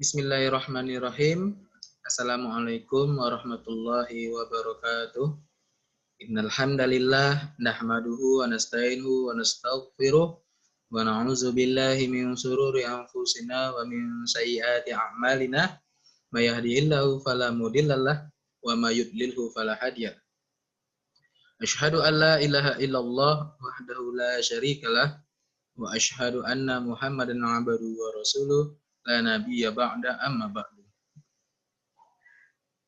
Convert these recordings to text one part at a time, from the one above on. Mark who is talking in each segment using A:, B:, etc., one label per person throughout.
A: Bismillahirrahmanirrahim. Assalamualaikum warahmatullahi wabarakatuh. Innal hamdalillah nahmaduhu wa nasta'inuhu wa nastaghfiruh wa na'udzu billahi min shururi anfusina wa min sayyiati a'malina. May yahdihillahu fala mudhillalah wa may yudlilhu fala hadiyalah. Asyhadu an la ilaha illallah wahdahu la syarikalah wa asyhadu anna Muhammadan 'abduhu wa rasuluh la nabiyya ba'da amma ba'du.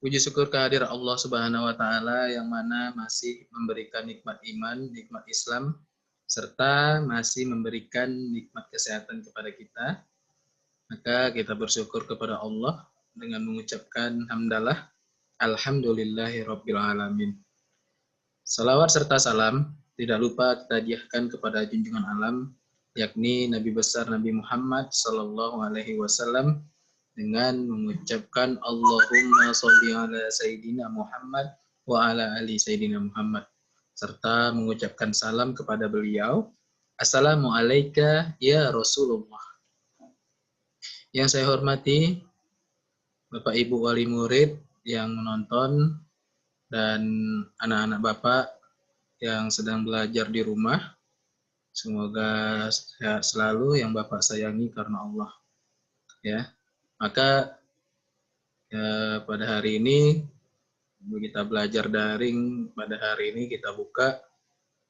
A: Puji syukur kehadirat Allah Subhanahu wa taala yang mana masih memberikan nikmat iman, nikmat Islam serta masih memberikan nikmat kesehatan kepada kita. Maka kita bersyukur kepada Allah dengan mengucapkan hamdalah alhamdulillahirabbil alamin. Salawat serta salam tidak lupa kita hadiahkan kepada junjungan alam yakni Nabi besar Nabi Muhammad sallallahu alaihi wasallam dengan mengucapkan Allahumma sholli ala Sayyidina Muhammad wa ala ali Sayyidina Muhammad serta mengucapkan salam kepada beliau. Assalamualaikum ya Rasulullah. Yang saya hormati Bapak Ibu wali murid yang menonton dan anak-anak Bapak yang sedang belajar di rumah. Semoga sehat selalu yang Bapak sayangi karena Allah. Ya. Maka pada hari ini kita belajar daring. Pada hari ini kita buka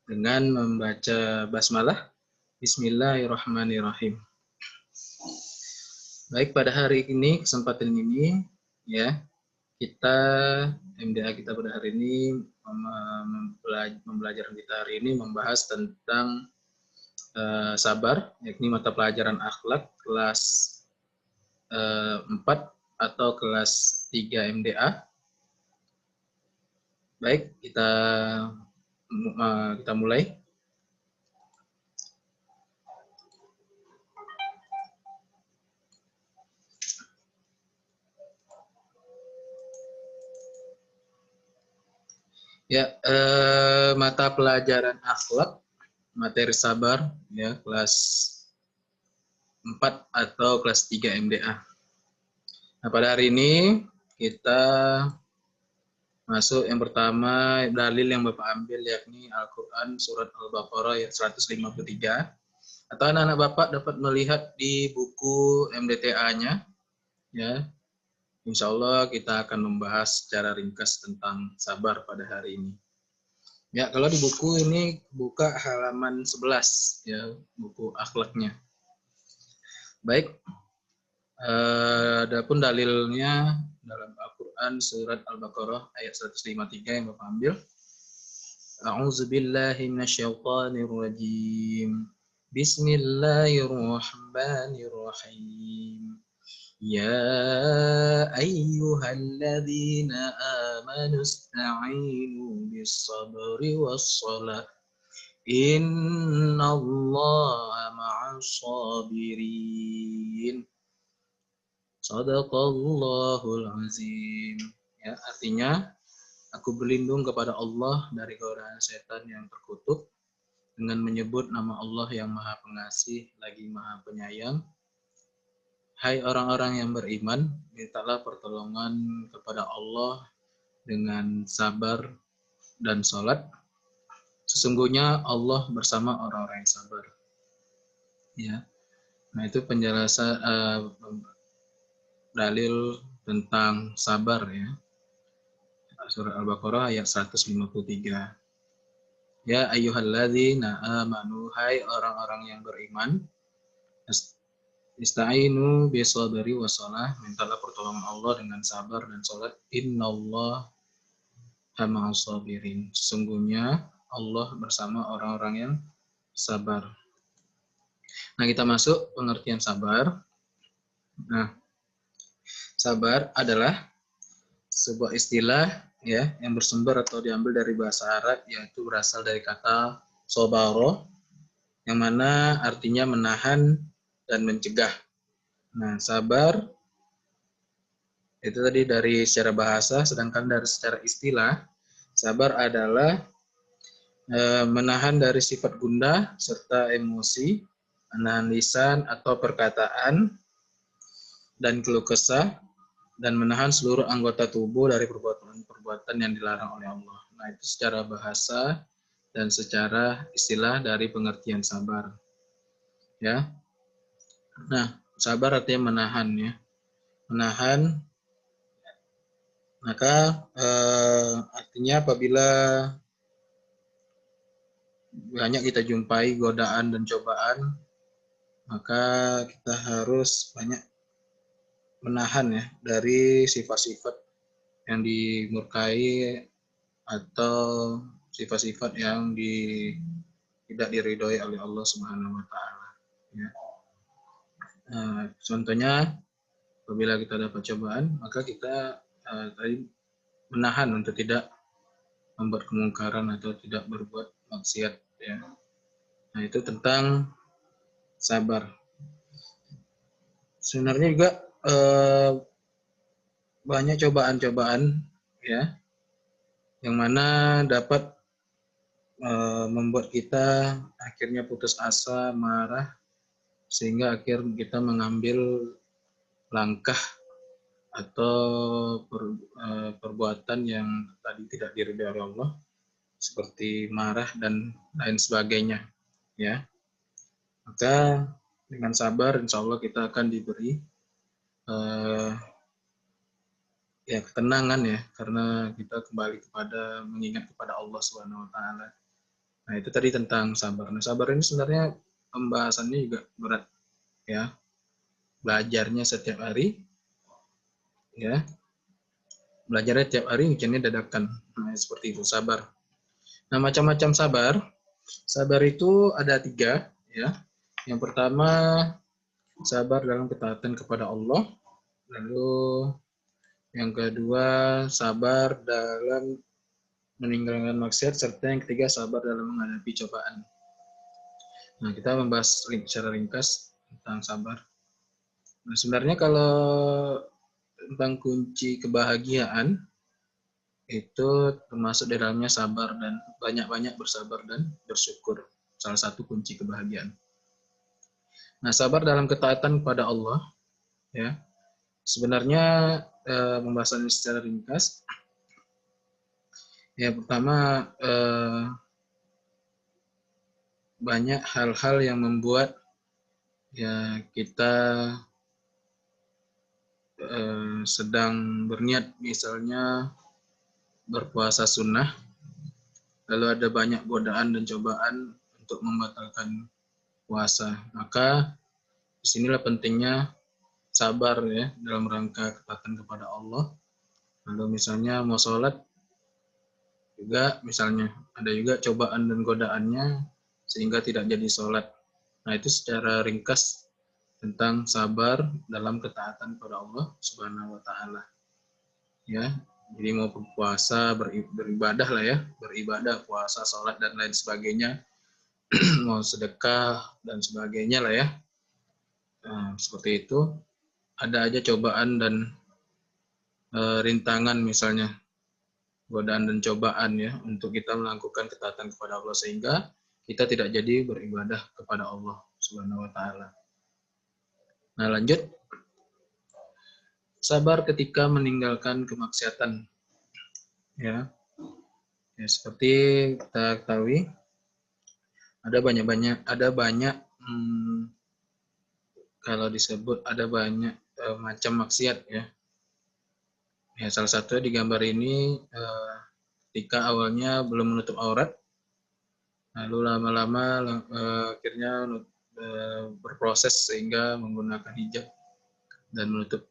A: dengan membaca basmalah. Bismillahirrahmanirrahim. Baik, pada hari ini kesempatan ini ya kita MDA kita pada hari ini pembelajaran kita hari ini membahas tentang sabar, yakni mata pelajaran akhlak kelas 4 atau kelas 3 MDA. Baik, kita mulai. Ya, mata pelajaran akhlak, materi sabar, ya kelas 4 atau kelas 3 MDA. Nah, pada hari ini kita masuk yang pertama, dalil yang Bapak ambil yakni Al-Quran Surat Al-Baqarah ayat 153. Atau anak-anak Bapak dapat melihat di buku MDTA-nya. Ya, insya Allah kita akan membahas secara ringkas tentang sabar pada hari ini. Ya, kalau di buku ini buka halaman 11, ya, buku akhlaknya. Baik, adapun dalilnya dalam Al-Quran Surat Al-Baqarah ayat 153 yang Bapak ambil. A'udzubillahi minasyaitonirrajim. Bismillahirrahmanirrahim. Ya ayyuhalladzina amanu ista'inu bis-sabri was-shalah. Innallaha ma'as sabirin. Shadaqallahul azim. Ya, artinya aku berlindung kepada Allah dari godaan setan yang terkutuk dengan menyebut nama Allah yang Maha Pengasih lagi Maha Penyayang. Hai orang-orang yang beriman, mintalah pertolongan kepada Allah dengan sabar dan salat. Sesungguhnya Allah bersama orang-orang yang sabar. Ya. Nah, itu penjelasan dalil tentang sabar ya. Surah Al-Baqarah ayat 153. Ya ayyuhalladzina amanu, hai orang-orang yang beriman, ista'inu bisabri wassalah, mintalah pertolongan Allah dengan sabar dan salat. Innallaha ma'as sabirin. Sesungguhnya Allah bersama orang-orang yang sabar. Nah, kita masuk pengertian sabar. Nah, sabar adalah sebuah istilah ya yang bersumber atau diambil dari bahasa Arab, yaitu berasal dari kata sobaro yang mana artinya menahan dan mencegah. Nah, sabar itu tadi dari secara bahasa, sedangkan dari secara istilah sabar adalah menahan dari sifat gundah serta emosi, menahan lisan atau perkataan dan keluh kesah, dan menahan seluruh anggota tubuh dari perbuatan-perbuatan yang dilarang oleh Allah. Nah, itu secara bahasa dan secara istilah dari pengertian sabar. Ya. Nah, sabar artinya menahan ya. Menahan, maka artinya apabila banyak kita jumpai godaan dan cobaan, maka kita harus banyak menahan ya dari sifat-sifat yang dimurkai atau sifat-sifat yang tidak diridhoi oleh Allah Subhanahu wa taala ya. Contohnya apabila kita dapat cobaan, maka kita tadi menahan untuk tidak membuat kemungkaran atau tidak berbuat maksiat ya. Nah, itu tentang sabar. Sebenarnya juga banyak cobaan-cobaan ya yang mana dapat membuat kita akhirnya putus asa, marah, sehingga akhir kita mengambil langkah atau perbuatan yang tadi tidak diridhoi oleh Allah, seperti marah dan lain sebagainya ya. Maka dengan sabar insya Allah kita akan diberi ya ketenangan ya, karena kita kembali kepada mengingat kepada Allah Subhanahu wa taala. Nah, itu tadi tentang sabar. Nah, sabar ini sebenarnya pembahasannya juga berat ya. Belajarnya setiap hari ya. Belajarnya setiap hari, ujiannya dadakan. Nah, seperti itu sabar. Nah, macam-macam sabar. Sabar itu ada 3 ya. Yang pertama sabar dalam ketaatan kepada Allah. Lalu yang kedua sabar dalam meninggalkan maksiat, serta yang ketiga sabar dalam menghadapi cobaan. Nah, kita membahas secara ringkas tentang sabar. Nah, sebenarnya kalau tentang kunci kebahagiaan itu termasuk di dalamnya sabar dan banyak-banyak bersabar dan bersyukur. Salah satu kunci kebahagiaan. Nah, sabar dalam ketaatan kepada Allah ya. Sebenarnya pembahasan secara ringkas. Ya, pertama banyak hal-hal yang membuat ya kita sedang berniat, misalnya berpuasa sunnah, lalu ada banyak godaan dan cobaan untuk membatalkan puasa. Maka disinilah pentingnya sabar ya dalam rangka ketaatan kepada Allah. Lalu misalnya mau sholat juga, misalnya ada juga cobaan dan godaannya sehingga tidak jadi sholat. Nah, itu secara ringkas tentang sabar dalam ketaatan kepada Allah Subhanahu wa taala. Ya. Jadi mau berpuasa, beribadah lah ya, beribadah, puasa, sholat dan lain sebagainya, mau sedekah dan sebagainya lah ya. Nah, seperti itu. Ada aja cobaan dan rintangan misalnya, godaan dan cobaan ya untuk kita melakukan ketaatan kepada Allah sehingga kita tidak jadi beribadah kepada Allah Subhanahu wa taala. Nah, lanjut. Sabar ketika meninggalkan kemaksiatan. Ya. Ya, seperti kita ketahui ada banyak kalau disebut ada banyak macam maksiat ya. Ya, salah satu di gambar ini ketika awalnya belum menutup aurat, lalu lama-lama akhirnya berproses sehingga menggunakan hijab dan menutup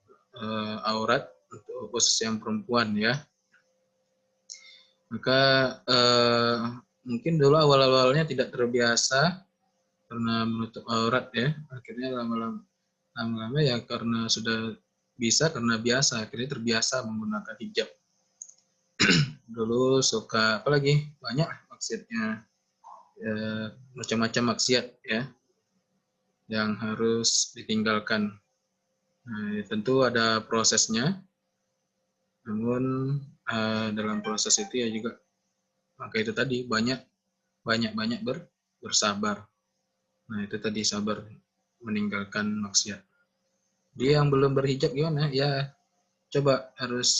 A: aurat untuk khusus yang perempuan ya. Maka mungkin dulu awal-awalnya tidak terbiasa karena menutup aurat ya. Akhirnya lama-lama ya karena sudah bisa, karena biasa, akhirnya terbiasa menggunakan hijab. Dulu suka apalagi banyak maksiatnya, macam-macam maksiat ya yang harus ditinggalkan. Nah, tentu ada prosesnya, namun dalam proses itu ya juga maka itu tadi banyak bersabar. Nah, itu tadi sabar meninggalkan maksiat. Dia yang belum berhijab gimana? Ya, coba harus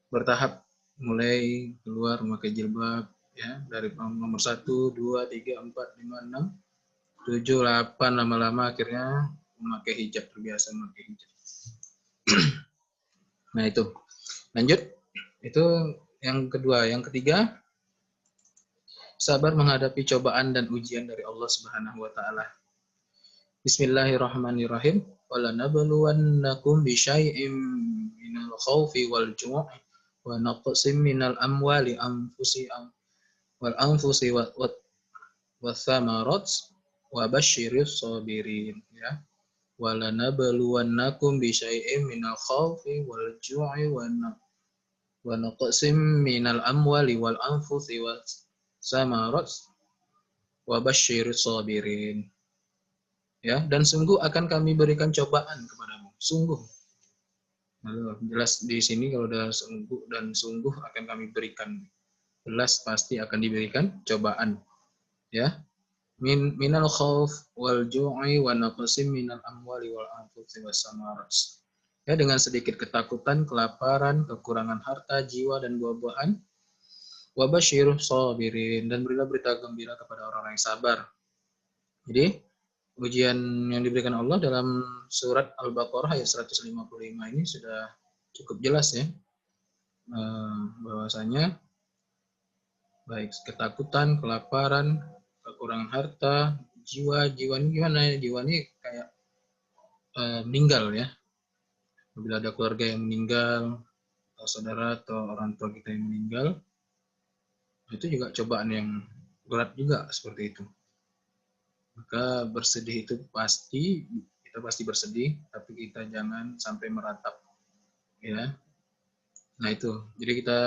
A: bertahap, mulai keluar memakai jilbab, ya, dari nomor 1, 2, 3, 4, 5, 6, 7, 8, lama-lama akhirnya memakai hijab, terbiasa memakai hijab. Nah itu, lanjut. Itu yang kedua. Yang ketiga, sabar menghadapi cobaan dan ujian dari Allah Subhanahu wa taala. Bismillahirrahmanirrahim. Walanabluwannakum bisyai'im minal khaufi wal ju'i wa naqsim minal amwali wal anfusi wathamarat wa basyiris sabirin, ya. Walanabluwannakum bisyai'im minal khaufi wal ju'i wa naqsim minal amwali wal anfusi wathamarat wa basyiris sabirin. Ya, dan sungguh akan kami berikan cobaan kepadamu. Sungguh. Lalu jelas di sini kalau ada sungguh dan sungguh akan kami berikan. Jelas pasti akan diberikan cobaan. Ya. Minal khauf wal ju'i wa naqsim minal amwali wal anfusi was samarat. Ya, dengan sedikit ketakutan, kelaparan, kekurangan harta, jiwa dan buah-buahan. Wa basyirus sabirin, dan berilah berita gembira kepada orang-orang yang sabar. Jadi ujian yang diberikan Allah dalam surat Al-Baqarah ayat 155 ini sudah cukup jelas, ya, bahwasanya baik ketakutan, kelaparan, kekurangan harta, jiwa ini gimana ya? Jiwa ini kayak meninggal, ya. Apabila ada keluarga yang meninggal, atau saudara atau orang tua kita yang meninggal, itu juga cobaan yang berat juga seperti itu. Maka bersedih itu pasti, kita pasti bersedih, tapi kita jangan sampai meratap, ya. Nah itu, jadi kita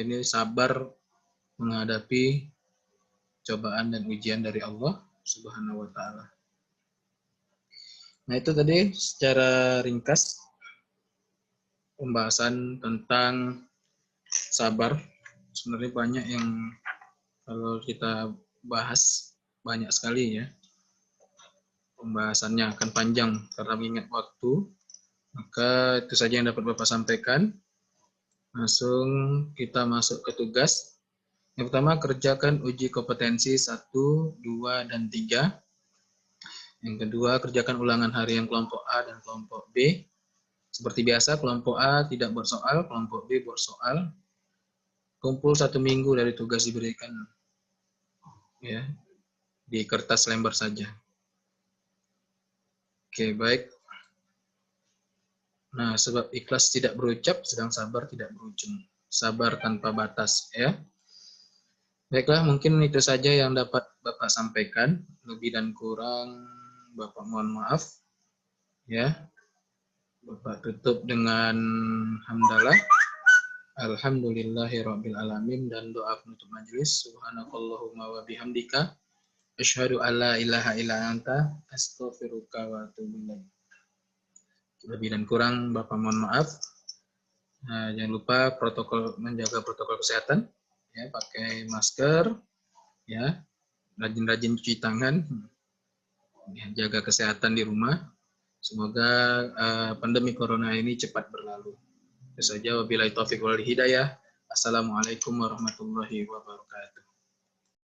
A: ini sabar menghadapi cobaan dan ujian dari Allah Subhanahu wa taala. Nah itu tadi secara ringkas pembahasan tentang sabar. Sebenarnya banyak yang kalau kita bahas, banyak sekali, ya. Pembahasannya akan panjang karena mengingat waktu. Maka itu saja yang dapat Bapak sampaikan. Langsung kita masuk ke tugas. Yang pertama, kerjakan uji kompetensi 1, 2, dan 3. Yang kedua, kerjakan ulangan harian kelompok A dan kelompok B. Seperti biasa, kelompok A tidak buat soal, kelompok B buat soal. Kumpul 1 minggu dari tugas diberikan, ya, di kertas lembar saja. Oke, baik. Nah, sebab ikhlas tidak berucap, sedang sabar tidak berujung. Sabar tanpa batas, ya. Baiklah, mungkin itu saja yang dapat Bapak sampaikan. Lebih dan kurang Bapak mohon maaf, ya. Bapak tutup dengan hamdalah. Alhamdulillahirabbil alamin, dan doa penutup majelis. Subhanakallahumma wa bihamdika asyhadu alla ilaha illa anta astaghfiruka wa atubu ilaik. Lebih dan kurang Bapak mohon maaf. Nah, jangan lupa menjaga protokol kesehatan, ya, pakai masker, ya, rajin-rajin cuci tangan, ya, jaga kesehatan di rumah. Semoga pandemi corona ini cepat berlalu. Itu saja, wabillahi taufiq wal hidayah. Assalamualaikum warahmatullahi wabarakatuh.